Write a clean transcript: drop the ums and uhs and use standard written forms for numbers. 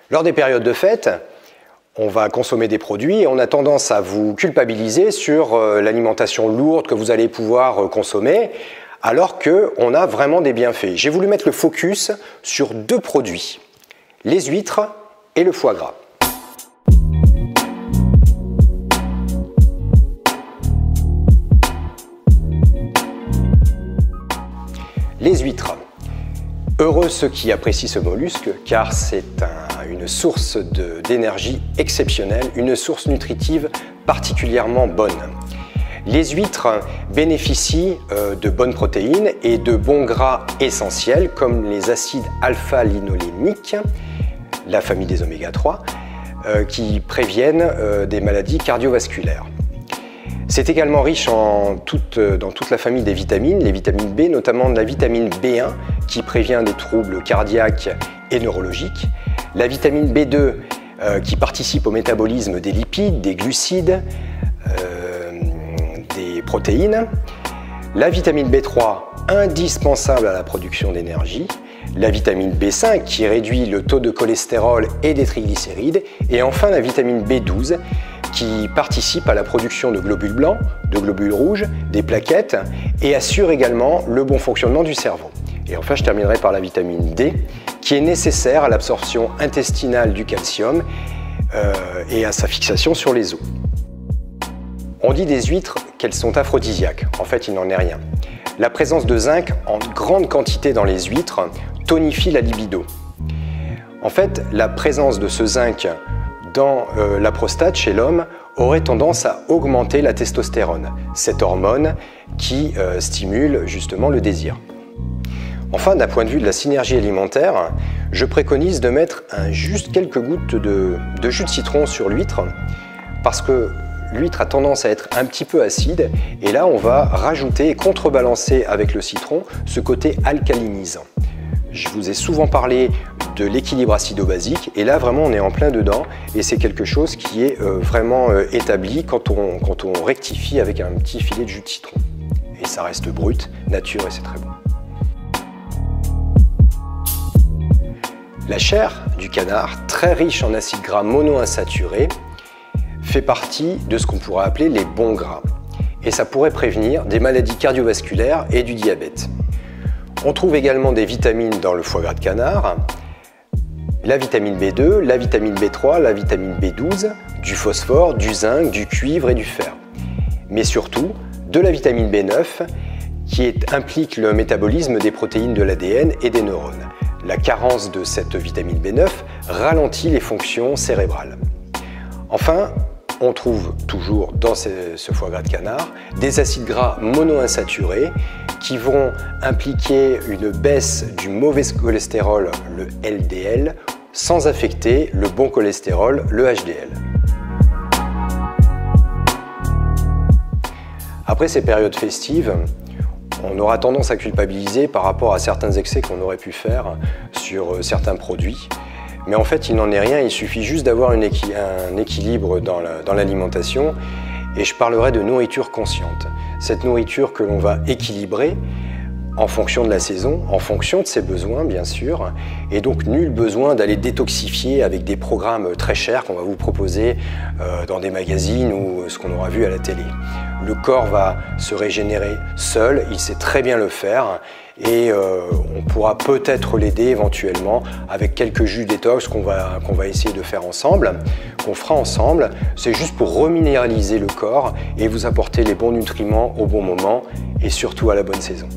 Lors des périodes de fête, on va consommer des produits et on a tendance à vous culpabiliser sur l'alimentation lourde que vous allez pouvoir consommer, alors qu'on a vraiment des bienfaits. J'ai voulu mettre le focus sur deux produits, les huîtres et le foie gras. Les huîtres. Heureux ceux qui apprécient ce mollusque, car c'est une source d'énergie exceptionnelle, une source nutritive particulièrement bonne. Les huîtres bénéficient de bonnes protéines et de bons gras essentiels, comme les acides alpha-linoléniques, la famille des oméga 3, qui préviennent des maladies cardiovasculaires. C'est également riche dans toute la famille des vitamines, les vitamines B, notamment de la vitamine B1 qui prévient des troubles cardiaques et neurologiques, la vitamine B2 qui participe au métabolisme des lipides, des glucides, des protéines, la vitamine B3 indispensable à la production d'énergie, la vitamine B5 qui réduit le taux de cholestérol et des triglycérides, et enfin la vitamine B12 qui participe à la production de globules blancs, de globules rouges, des plaquettes et assure également le bon fonctionnement du cerveau. Et enfin, je terminerai par la vitamine D qui est nécessaire à l'absorption intestinale du calcium et à sa fixation sur les os. On dit des huîtres qu'elles sont aphrodisiaques. En fait, il n'en est rien. La présence de zinc en grande quantité dans les huîtres tonifie la libido. En fait, la présence de ce zinc dans la prostate chez l'homme aurait tendance à augmenter la testostérone, cette hormone qui stimule justement le désir. Enfin, d'un point de vue de la synergie alimentaire, je préconise de mettre juste quelques gouttes de jus de citron sur l'huître parce que l'huître a tendance à être un petit peu acide et là on va rajouter et contrebalancer avec le citron ce côté alcalinisant. Je vous ai souvent parlé de l'équilibre acido-basique et là vraiment on est en plein dedans et c'est quelque chose qui est vraiment établi quand on rectifie avec un petit filet de jus de citron. Et ça reste brut, nature et c'est très bon. La chair du canard, très riche en acides gras monoinsaturés, fait partie de ce qu'on pourrait appeler les bons gras. Et ça pourrait prévenir des maladies cardiovasculaires et du diabète. On trouve également des vitamines dans le foie gras de canard, la vitamine B2, la vitamine B3, la vitamine B12, du phosphore, du zinc, du cuivre et du fer. Mais surtout, de la vitamine B9 qui implique le métabolisme des protéines de l'ADN et des neurones. La carence de cette vitamine B9 ralentit les fonctions cérébrales. Enfin, on trouve toujours dans ce foie gras de canard des acides gras monoinsaturés qui vont impliquer une baisse du mauvais cholestérol, le LDL, sans affecter le bon cholestérol, le HDL. Après ces périodes festives, on aura tendance à culpabiliser par rapport à certains excès qu'on aurait pu faire sur certains produits. Mais en fait, il n'en est rien, il suffit juste d'avoir un équilibre dans l'alimentation. Et je parlerai de nourriture consciente. Cette nourriture que l'on va équilibrer en fonction de la saison, en fonction de ses besoins bien sûr. Et donc nul besoin d'aller détoxifier avec des programmes très chers qu'on va vous proposer dans des magazines ou ce qu'on aura vu à la télé. Le corps va se régénérer seul, il sait très bien le faire. Et on pourra peut-être l'aider éventuellement avec quelques jus détox qu'on va essayer de faire ensemble, qu'on fera ensemble. C'est juste pour reminéraliser le corps et vous apporter les bons nutriments au bon moment et surtout à la bonne saison.